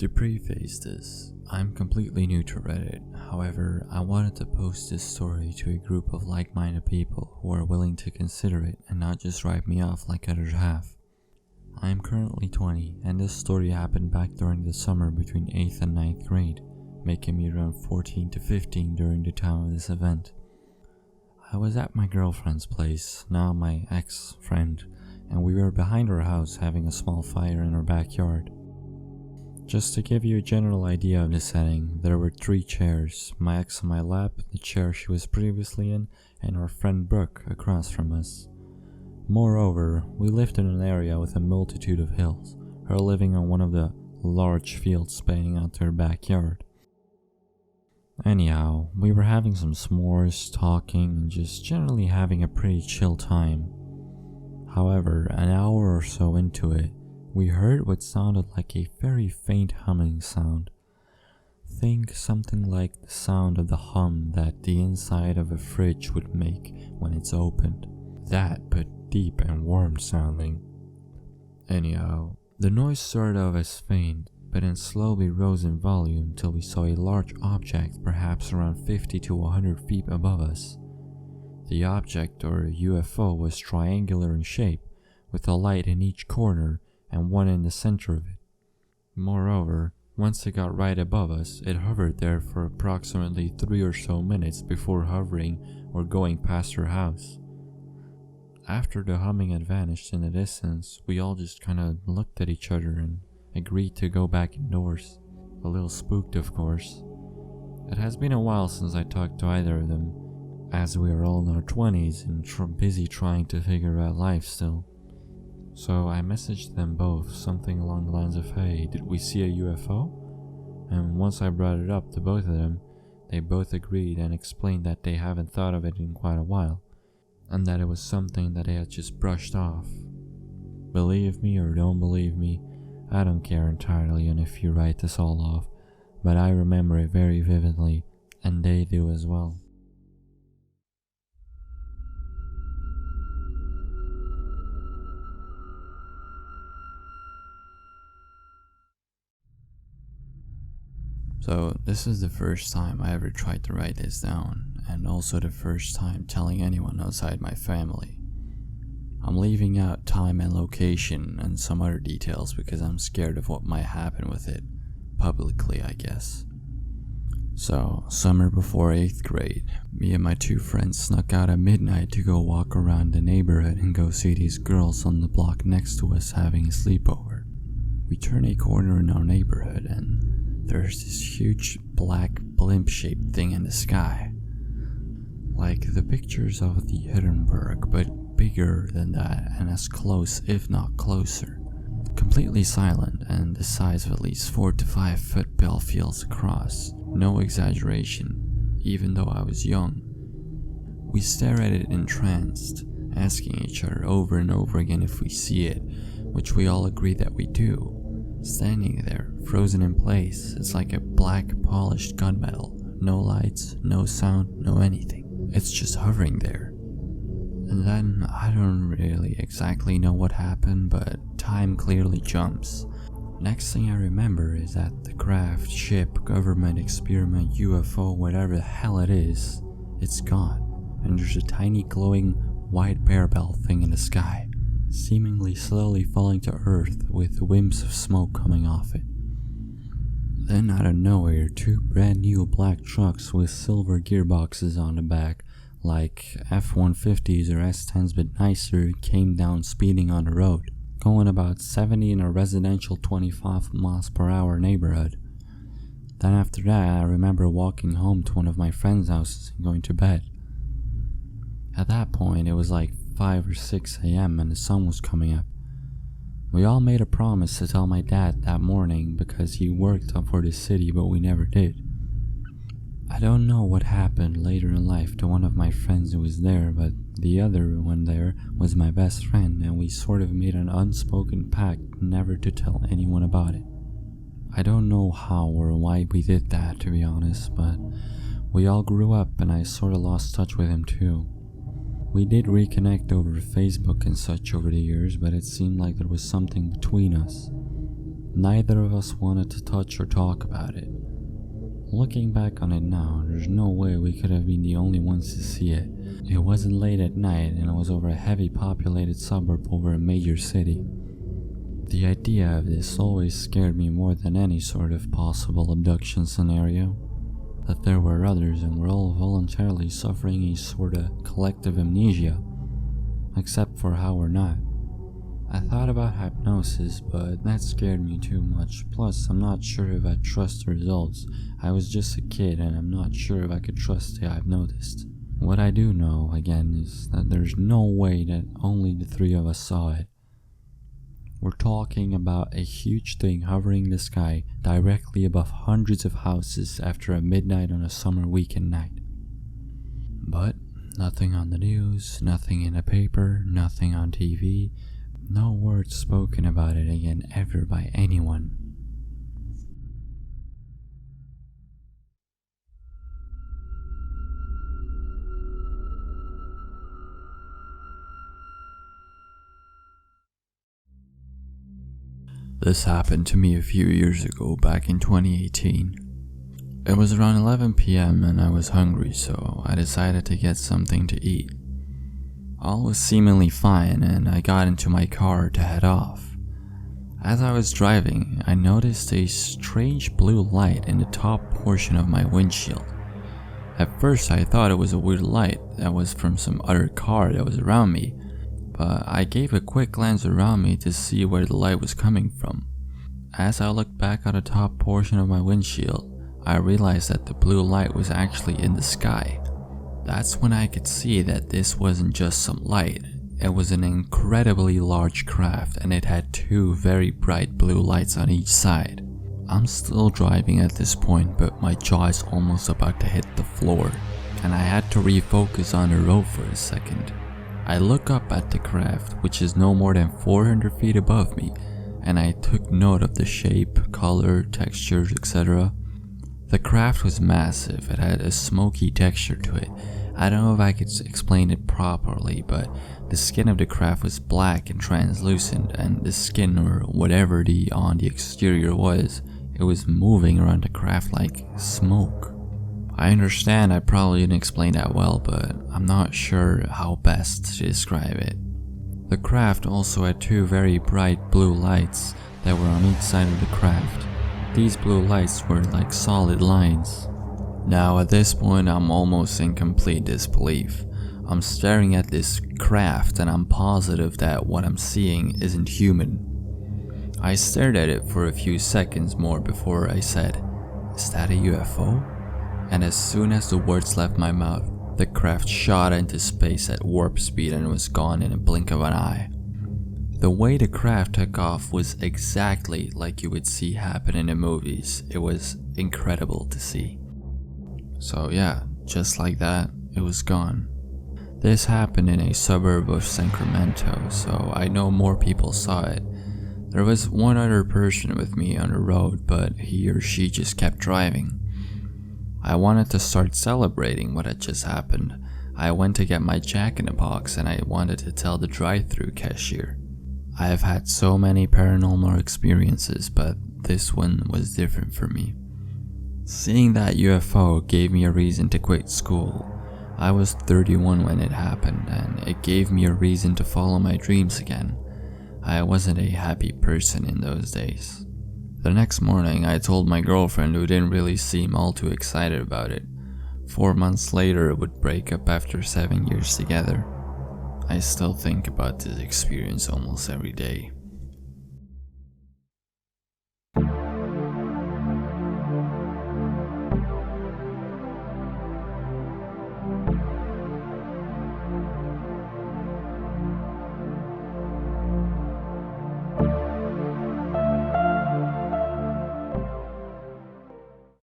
To preface this, I'm completely new to Reddit. However, I wanted to post this story to a group of like-minded people who are willing to consider it and not just write me off like others have. I am currently 20, and this story happened back during the summer between 8th and 9th grade, making me around 14 to 15 during the time of this event. I was at my girlfriend's place, now my ex-friend, and we were behind her house having a small fire in her backyard. Just to give you a general idea of the setting, there were 3 chairs, my ex on my lap, the chair she was previously in, and our friend Brooke across from us. Moreover, we lived in an area with a multitude of hills, her living on one of the large fields spanning out to her backyard. Anyhow, we were having some s'mores, talking, and just generally having a pretty chill time. However, an hour or so into it, we heard what sounded like a very faint humming sound. Think something like the sound of the hum that the inside of a fridge would make when it's opened. That, but deep and warm sounding. Anyhow, the noise started off as faint, but then slowly rose in volume till we saw a large object perhaps around 50 to 100 feet above us. The object, or UFO, was triangular in shape, with a light in each corner and one in the center of it. Moreover, once it got right above us, it hovered there for approximately 3 or so minutes before hovering or going past our house. After the humming had vanished in the distance, we all just kinda looked at each other and agreed to go back indoors. A little spooked, of course. It has been a while since I talked to either of them, as we are all in our 20s and busy trying to figure out life still. So I messaged them both, something along the lines of, "Hey, did we see a UFO?" And once I brought it up to both of them, they both agreed and explained that they haven't thought of it in quite a while, and that it was something that they had just brushed off. Believe me or don't believe me, I don't care entirely on if you write this all off, but I remember it very vividly, and they do as well. So this is the first time I ever tried to write this down, and also the first time telling anyone outside my family. I'm leaving out time and location and some other details because I'm scared of what might happen with it, publicly I guess. So, summer before 8th grade, me and my 2 friends snuck out at midnight to go walk around the neighborhood and go see these girls on the block next to us having a sleepover. We turn a corner in our neighborhood and there's this huge black blimp-shaped thing in the sky. Like the pictures of the Hindenburg, but bigger than that and as close, if not closer. Completely silent and the size of at least 4 to 5 football fields across. No exaggeration, even though I was young. We stare at it entranced, asking each other over and over again if we see it, which we all agree that we do. Standing there, frozen in place, it's like a black polished gunmetal. No lights, no sound, no anything. It's just hovering there. And then, I don't really exactly know what happened, but time clearly jumps. Next thing I remember is that the craft, ship, government, experiment, UFO, whatever the hell it is, it's gone. And there's a tiny glowing white barbell thing in the sky, seemingly slowly falling to earth with wisps of smoke coming off it. Then out of nowhere, 2 brand new black trucks with silver gearboxes on the back, like F-150s or S-10s but nicer, came down speeding on the road, going about 70 in a residential 25 miles per hour neighborhood. Then after that, I remember walking home to one of my friends' houses and going to bed. At that point, it was like 5 or 6 a.m. and the sun was coming up. We all made a promise to tell my dad that morning because he worked up for the city, but we never did. I don't know what happened later in life to one of my friends who was there, but the other one there was my best friend, and we sort of made an unspoken pact never to tell anyone about it. I don't know how or why we did that, to be honest, but we all grew up and I sort of lost touch with him too. We did reconnect over Facebook and such over the years, but it seemed like there was something between us. Neither of us wanted to touch or talk about it. Looking back on it now, there's no way we could have been the only ones to see it. It wasn't late at night and it was over a heavy populated suburb over a major city. The idea of this always scared me more than any sort of possible abduction scenario. That there were others and we're all voluntarily suffering a sort of collective amnesia, except for how we're not. I thought about hypnosis, but that scared me too much. Plus, I'm not sure if I trust the results. I was just a kid and I'm not sure if I could trust the hypnotist. What I do know, again, is that there's no way that only the three of us saw it. We're talking about a huge thing hovering in the sky directly above hundreds of houses after a midnight on a summer weekend night. But nothing on the news, nothing in the paper, nothing on TV, no words spoken about it again ever by anyone. This happened to me a few years ago, back in 2018. It was around 11 PM and I was hungry, so I decided to get something to eat. All was seemingly fine and I got into my car to head off. As I was driving, I noticed a strange blue light in the top portion of my windshield. At first I thought it was a weird light that was from some other car that was around me, but I gave a quick glance around me to see where the light was coming from. As I looked back at the top portion of my windshield, I realized that the blue light was actually in the sky. That's when I could see that this wasn't just some light. It was an incredibly large craft and it had two very bright blue lights on each side. I'm still driving at this point, but my jaw is almost about to hit the floor, and I had to refocus on the road for a second. I look up at the craft, which is no more than 400 feet above me, and I took note of the shape, color, textures, etc. The craft was massive. It had a smoky texture to it. I don't know if I could explain it properly, but the skin of the craft was black and translucent, and the skin, or whatever on the exterior was, it was moving around the craft like smoke. I understand I probably didn't explain that well, but I'm not sure how best to describe it. The craft also had two very bright blue lights that were on each side of the craft. These blue lights were like solid lines. Now at this point I'm almost in complete disbelief. I'm staring at this craft and I'm positive that what I'm seeing isn't human. I stared at it for a few seconds more before I said, "Is that a UFO?" And as soon as the words left my mouth, the craft shot into space at warp speed and was gone in a blink of an eye. The way the craft took off was exactly like you would see happen in the movies. It was incredible to see. So yeah, just like that, it was gone. This happened in a suburb of Sacramento, so I know more people saw it. There was one other person with me on the road, but he or she just kept driving. I wanted to start celebrating what had just happened. I went to get my Jack-in-the-Box and I wanted to tell the drive-thru cashier. I have had so many paranormal experiences, but this one was different for me. Seeing that UFO gave me a reason to quit school. I was 31 when it happened, and it gave me a reason to follow my dreams again. I wasn't a happy person in those days. The next morning, I told my girlfriend, who didn't really seem all too excited about it. 4 months later, it would break up after 7 years together. I still think about this experience almost every day.